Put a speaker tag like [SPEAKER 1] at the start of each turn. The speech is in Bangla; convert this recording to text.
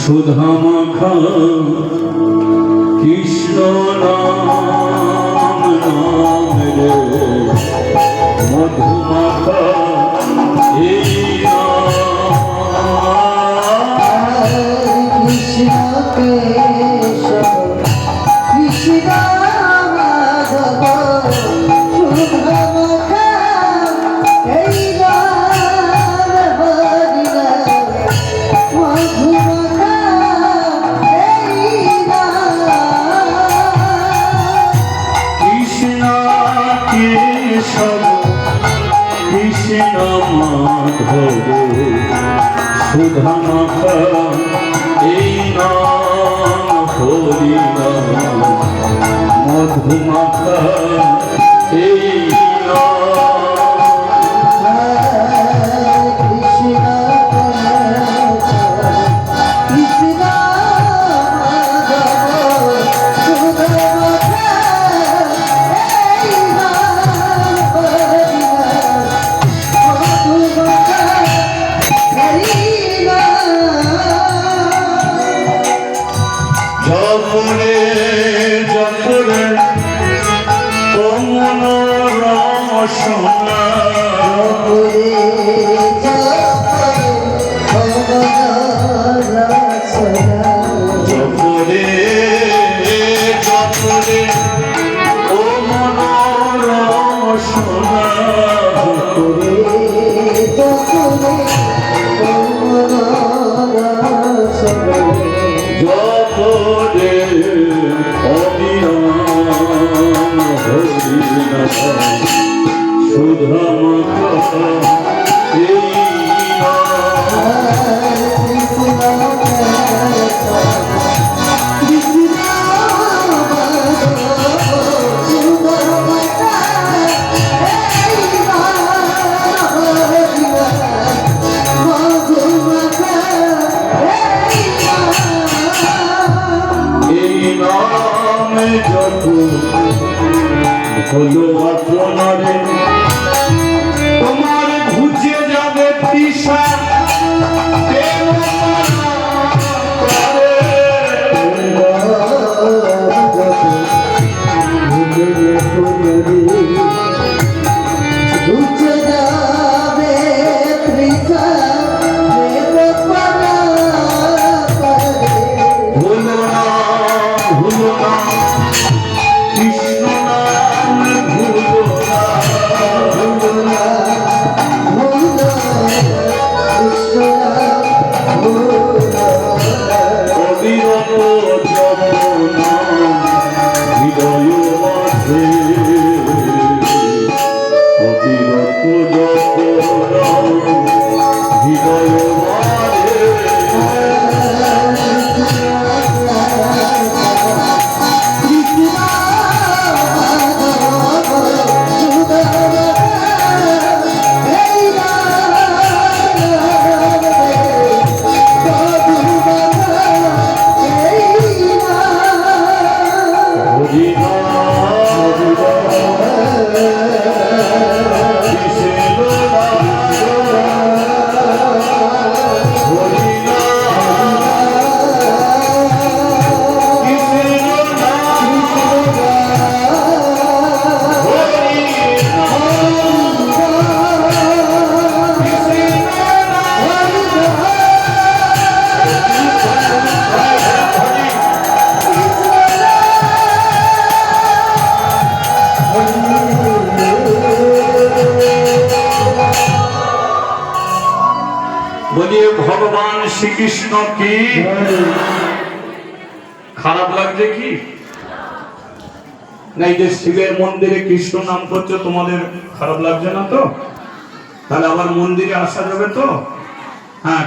[SPEAKER 1] সুধা মাখা কৃষ্ণ নাম নাম রে মধু মাখা এই
[SPEAKER 2] কৃষ্ণ কেশব কৃষ্ণ মাধব সুধা মাখা এই নাম হরি নাম মধু মাখা এই নাম
[SPEAKER 1] কৃষ্ণ কেশব কৃষ্ণ মাধব সুধা মাখা এই নাম হরি নাম মধু মাখা এই নাম
[SPEAKER 2] কৃষ্ণ কৃষ্ণ মাধব সুধা মাখা এই নাম হরি নাম মধু মাখা এই
[SPEAKER 1] জপরে জপরে কমন রাম সোনা জপরে জপরে ও মন রাম সোনা জপরে অবিরাম হরি নাম সুধা মাখা এই নামে যত হলো আপনারে তোমার ঘুচে যাবে তৃষা ভুলো না ভুলো না কৃষ্ণ নাম ভুলো না অবিরত যপনা হৃদয় মাঝে অবিরত যপনা হৃদয় মাঝে হরি বলিয়ে ভগবান শ্রীকৃষ্ণ কি খারাপ লাগছে কি না? এই যে শিবের মন্দিরে কৃষ্ণ নাম করছো তোমাদের খারাপ লাগছে না তো? তাহলে আবার মন্দিরে আসা যাবে তো? হ্যাঁ।